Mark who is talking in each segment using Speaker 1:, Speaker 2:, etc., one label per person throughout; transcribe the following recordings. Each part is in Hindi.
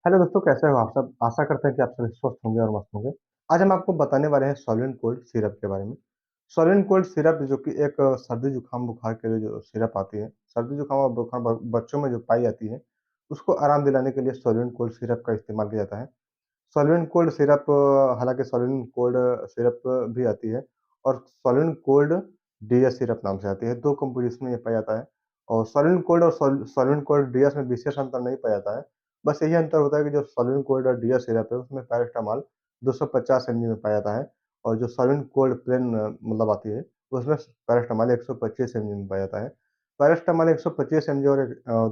Speaker 1: हेलो दोस्तों, कैसे हो आप सब? आशा करते हैं कि आप सभी स्वस्थ होंगे और मस्त होंगे। आज हम आपको बताने वाले हैं सॉल्युएंट कोल्ड सिरप के बारे में। सॉल्युएंट कोल्ड सिरप जो कि एक सर्दी जुकाम बुखार के लिए जो सिरप आती है, सर्दी जुकाम और बुखार बच्चों में जो पाई जाती है, उसको आराम दिलाने के लिए सॉल्युएंट कोल्ड सिरप का इस्तेमाल किया जाता है। सॉल्युएंट कोल्ड सिरप हालाँकि सॉल्युएंट कोल्ड सिरप भी आती है और सॉल्युएंट कोल्ड डीएस सिरप नाम से आती है। 2 कंपोज़िशन में ये पाया जाता है और सॉल्युएंट कोल्ड और सॉल्युएंट कोल्ड डीएस में विशेष अंतर नहीं पाया जाता है। बस यही अंतर होता है कि जो सॉल्युएंट कोल्ड और डीएस सिरप है, उसमें पैरासिटामॉल 250 एमजी में पाया जाता है और जो सॉल्युएंट कोल्ड प्लेन मतलब आती है, उसमें पैरासिटामॉल 125 एमजी में पाया जाता है। पैरासिटामॉल 125 एमजी और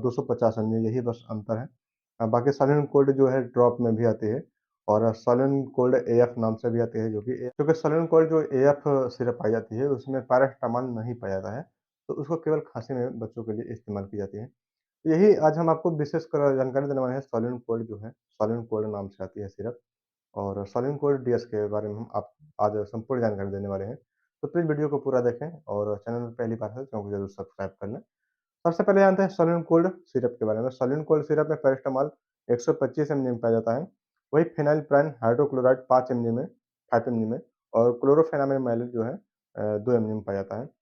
Speaker 1: 250 एमजी यही बस अंतर है। बाकी सॉल्युएंट कोल्ड जो है ड्रॉप में भी आती है और सॉल्युएंट कोल्ड एएफ नाम से भी आती है क्योंकि सॉल्युएंट कोल्ड जो एएफ सिरप पाई जाती है उसमें पैरासिटामॉल नहीं पाया जाता है, तो उसको केवल खाँसी में बच्चों के लिए इस्तेमाल की जाती है। तो यही आज हम आपको विशेषकर जानकारी देने वाले हैं सॉल्युएंट कोल्ड जो है, सॉल्युएंट कोल्ड नाम से आती है सिरप और सॉल्युएंट कोल्ड डीएस के बारे में हम आप आज संपूर्ण जानकारी देने वाले हैं। तो प्लीज़ वीडियो को पूरा देखें और चैनल में पहली बार है तो चैनल को ज़रूर सब्सक्राइब कर लें। सबसे पहले जानते हैं सॉल्युएंट कोल्ड सिरप के बारे में। सॉल्युएंट कोल्ड सिरप में पैरासिटामॉल 125 एमजी में पाया जाता है। वही फेनाइलप्राइन हाइड्रोक्लोराइड 5 एमजी में 5 एमजी में और क्लोरोफेनामाइड जो है 2 एमजी में पाया जाता है।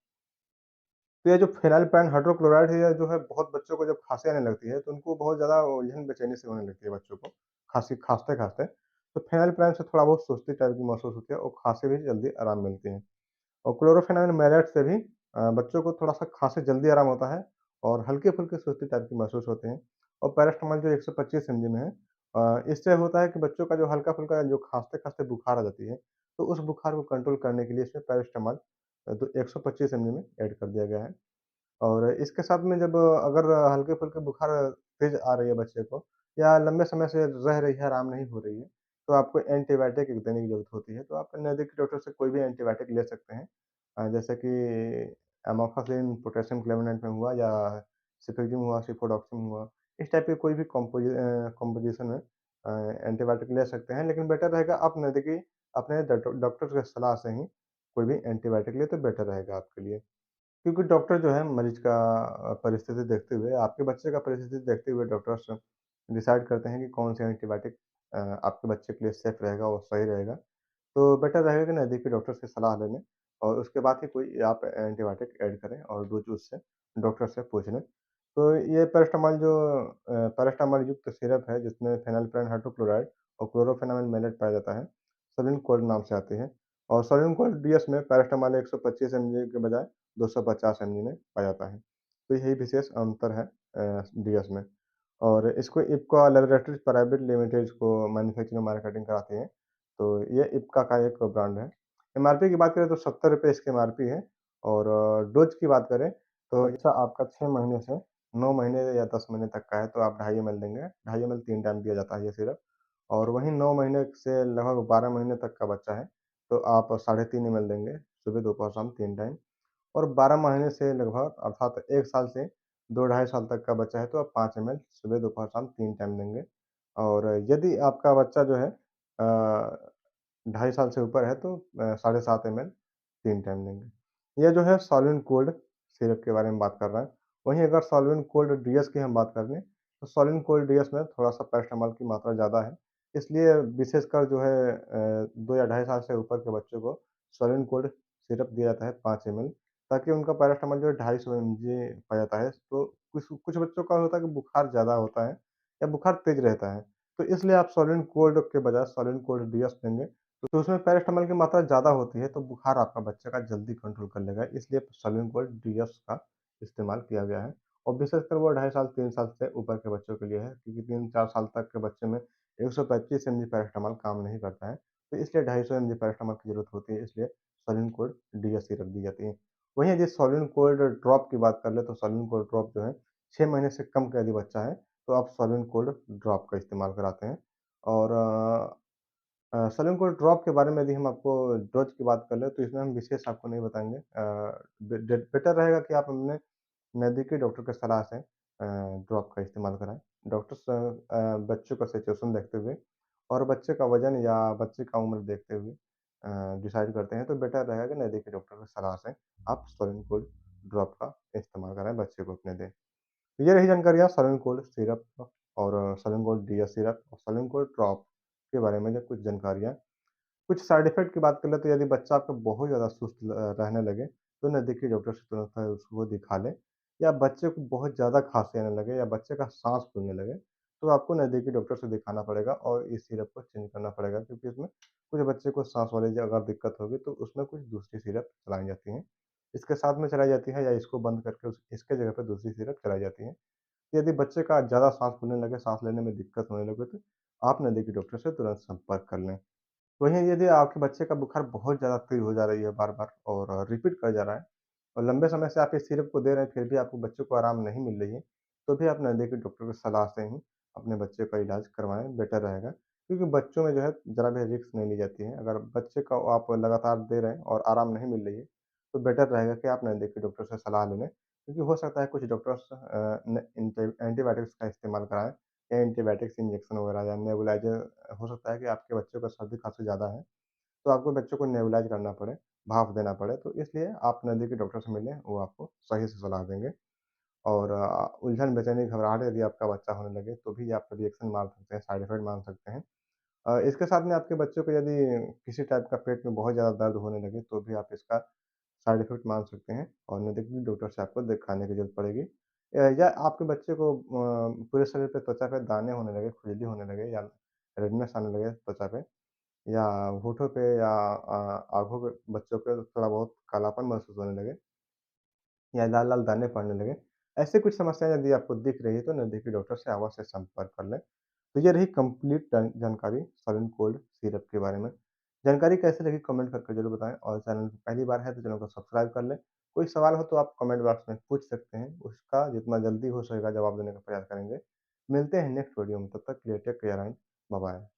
Speaker 1: तो ये जो फेनाइलप्राइन हाइड्रोक्लोराइड है, ये जो है बहुत बच्चों को जब खाँसी आने लगती है, तो उनको बहुत ज़्यादा उलझन बेचैनी सी होने लगती है बच्चों को, खाँसते-खाँसते। तो फेनाइलप्राइन से थोड़ा बहुत सुस्ती टाइप की महसूस होती है और खाँसी भी जल्दी आराम मिलती है। और क्लोरोफेनामाइड से भी बच्चों को थोड़ा-सा खाँसी जल्दी आराम होता है और हल्की-फुल्की सुस्ती टाइप की महसूस होते हैं। और पैरासिटामॉल जो 125 एमजी में है इससे होता है कि बच्चों का जो हल्का-फुल्का जो खाँसते-खाँसते बुखार आ जाती है, तो उस बुखार को कंट्रोल करने के लिए इसमें पैरासिटामॉल तो 125 एमजी में ऐड कर दिया गया है। और इसके साथ में जब अगर हल्के-फुल्के बुखार तेज़ आ रही है बच्चे को या लंबे समय से रह रही है, आराम नहीं हो रही है, तो आपको एंटीबायोटिक देने की ज़रूरत होती है। तो आप नज़दीकी डॉक्टर से कोई भी एंटीबायोटिक ले सकते हैं। जैसे कि एमोक्सिसिलिन, पोटेशियम क्लेवेनेंट में हुआ या सिफेक्जिम हुआ, सिफोडोक्सिम हुआ, इस टाइप के कोई भी कॉम्पोज़िशन में एंटीबायोटिक ले सकते हैं। लेकिन बेटर रहेगा आप नज़दीकी अपने डॉक्टर की सलाह से ही कोई भी एंटीबायोटिक लें तो बेटर रहेगा आपके लिए। क्योंकि डॉक्टर जो है मरीज़ का परिस्थिति देखते हुए, आपके बच्चे का परिस्थिति देखते हुए डॉक्टर्स डिसाइड करते हैं कि कौन सा एंटीबायोटिक आपके बच्चे के लिए सेफ़ रहेगा और सही रहेगा। तो बेटर रहेगा कि नज़दीकी डॉक्टर से सलाह ले लें और उसके बाद ही कोई आप एंटीबायोटिक ऐड करें और डोज़ उससे डॉक्टर से पूछ लें। तो ये पैरासिटामॉल जो पैरासिटामॉल युक्त सिरप है जिसमें फेनाइलप्राइन हाइड्रोक्लोराइड और क्लोरोफेनामाइड मैलेट पाया जाता है, सलिन कोल्ड नाम से आते हैं और सलिन कोल्ड डीएस में पैरासिटामॉल 125 एमजी के बजाय 250 एमजी में पाया जाता है। तो यही विशेष अंतर है डीएस में और इसको इप्का लैबोरेटरीज़ प्राइवेट लिमिटेड को मैन्युफैक्चरिंग और मार्केटिंग कराती है। तो ये इप्का का एक ब्रांड है। एमआरपी की बात करें तो ₹70 इसकी एमआरपी है और डोज़ की बात करें तो अच्छा आपका 6 महीने से 9 महीने या 10 महीने तक का है तो आप 2.5 एमएल देंगे। 2.5 एमएल 3 टाइम दिया जाता है ये सिरप और वहीं 9 महीने से लगभग 12 महीने तक का बच्चा है, तो आप साढ़े 3 एमएल देंगे, सुबह, दोपहर, शाम 3 टाइम। और 12 महीने से लगभग अर्थात 1 साल से 2 ढाई साल तक का बच्चा है तो आप 5 एमएल सुबह, दोपहर, शाम 3 टाइम देंगे। और यदि आपका बच्चा जो है ढाई साल से ऊपर है तो साढ़े 7 एमएल 3 टाइम देंगे। ये जो है सॉल्वेंट कोल्ड सिरप के बारे में बात कर रहा है। वहीं अगर सॉल्वेंट कोल्ड डीएस की हम बात कर लें, तो सॉल्वेंट कोल्ड डीएस में थोड़ा-सा पैरासिटामॉल की मात्रा ज़्यादा है। इसलिए विशेषकर जो है 2 या ढाई साल से ऊपर के बच्चों को सॉल्वेंट कोल्ड सिरप दिया जाता है 5 एमएल ताकि उनका पैरासिटामॉल जो है 250 एमजी पाया जाता है। तो कुछ कुछ बच्चों का होता है कि बुखार ज़्यादा होता है या बुखार तेज़ रहता है। तो इसलिए आप सॉल्वेंट कोल्ड के बजाय सॉल्वेंट कोल्ड डीएस देंगे तो उसमें पैरासिटामॉल की मात्रा ज़्यादा होती है, तो बुखार आपका बच्चे का जल्दी कंट्रोल कर लेगा, इसलिए सॉल्वेंट कोल्ड डीएस का इस्तेमाल किया गया है। और विशेषकर वो ढाई साल, 3 साल से ऊपर के बच्चों के लिए है, क्योंकि 3-4 साल तक के बच्चे में 125 एमजी पैरासिटामॉल काम नहीं करता है, तो इसलिए 250 एमजी पैरासिटामॉल की ज़रूरत होती है, इसलिए सॉल्वेंट कोल्ड डीएस सिरप दी जाती है। वहीं यदि सॉल्वेंट कोल्ड ड्रॉप की बात कर लें, तो सॉल्वेंट कोल्ड ड्रॉप जो है, 6 महीने से कम का यदि बच्चा है, तो आप सॉल्वेंट कोल्ड ड्रॉप का इस्तेमाल कराते हैं। और सलीम कोल्ड ड्रॉप के बारे में यदि हम आपको डोज़ की बात कर लें, तो इसमें हम विशेष आपको नहीं बताएँगे। बेटर रहेगा कि आप अपने नज़दीकी डॉक्टर की सलाह से ड्रॉप का इस्तेमाल कराएँ। डॉक्टर्स बच्चों का सिचुएशन देखते हुए और बच्चे का वज़न या बच्चे का उम्र देखते हुए डिसाइड करते हैं, तो बेटर रहेगा कि नज़दीकी डॉक्टर की सलाह से आप सलीम कोल्ड ड्रॉप का इस्तेमाल कराएँ, बच्चे को अपने दें। तो ये रही जानकारियाँ सलीम कोल्ड सिरप और सैलून डीएस सिरप और सैलून ड्रॉप के बारे में जो कुछ जानकारियाँ। कुछ साइड इफ़ेक्ट की बात कर लें तो यदि बच्चा आपका बहुत ज़्यादा सुस्त रहने लगे, तो नज़दीकी डॉक्टर से तुरंत उसको दिखा लें। या बच्चे को बहुत ज़्यादा खाँसी आने लगे या बच्चे का साँस फूलने लगे, तो आपको नज़दीकी डॉक्टर से दिखाना पड़ेगा और इस सिरप को चेंज करना पड़ेगा क्योंकि इसमें कुछ बच्चे को साँस वाले अगर दिक्कत होगी तो उसमें कुछ दूसरी सिरप चलाई जाती हैं। इसके साथ में चलाई जाती है या इसको बंद करके इसके जगह पे दूसरी सिरप चलाई जाती है। यदि बच्चे का ज़्यादा साँस फूलने लगे, साँस लेने में दिक्कत होने लगे तो आप नज़दीकी डॉक्टर से तुरंत संपर्क कर लें। वहीं यदि आपके बच्चे का बुखार बहुत ज़्यादा तेज़ हो जा रही है बार-बार और रिपीट कर जा रहा है और लंबे समय से आप इस सिरप को दे रहे हैं, फिर भी आपको बच्चे को आराम नहीं मिल रही है, तो भी आप नज़दीकी डॉक्टर की सलाह से ही अपने बच्चे का इलाज करवाएँ, बेटर रहेगा। क्योंकि बच्चों में जो है ज़रा भी रिस्क नहीं ली जाती है। अगर बच्चे को आप लगातार दे रहे हैं और आराम नहीं मिल रही है, तो बेटर रहेगा कि आप नज़दीकी डॉक्टर से सलाह ले लें। क्योंकि हो सकता है कुछ डॉक्टर्स न एंटीबायोटिक्स का इस्तेमाल कराएँ या एंटीबायोटिक्स इंजेक्शन वगैरह या नेबुलाइज़र हो सकता है कि आपके बच्चे को सर्दी-खाँसी ज़्यादा है, तो आपको बच्चों को नेबुलाइज़ करना पड़े, भाप देना पड़े, तो इसलिए आप नज़दीकी डॉक्टर से मिलें, वो आपको सही से सलाह देंगे। और उलझन, बेचैनी, घबराहट यदि आपका बच्चा होने लगे, तो भी आप रिएक्शन मान सकते हैं, साइड इफ़ेक्ट मान सकते हैं। इसके साथ में आपके बच्चों को यदि किसी टाइप का पेट में बहुत ज़्यादा दर्द होने लगे, तो भी आप इसका साइड इफ़ेक्ट मान सकते हैं और नज़दीकी डॉक्टर से आपको दिखाने की ज़रूरत पड़ेगी। या आपके बच्चे को पूरे शरीर पे त्वचा पे दाने होने लगे, खुजली होने लगे या रेडनेस आने लगे त्वचा पे या होठों पे या आँखों पे बच्चों पे थोड़ा बहुत कालापन महसूस होने लगे या लाल-लाल दाने पड़ने लगे। ऐसी कुछ समस्याएँ यदि आपको दिख रही है तो नज़दीकी डॉक्टर से अवश्य संपर्क कर लें। तो ये रही कंप्लीट जानकारी सैलून कोल्ड सिरप के बारे में। जानकारी कैसी लगी कमेंट करके ज़रूर बताएँ और चैनल पे पहली बार है तो चैनल को सब्सक्राइब कर लें। कोई सवाल हो तो आप कमेंट बॉक्स में पूछ सकते हैं, उसका जितना जल्दी हो सकेगा जवाब देने का प्रयास करेंगे। मिलते हैं नेक्स्ट वीडियो में, तब तक के लिए टेक केयर एंड बाय-बाय।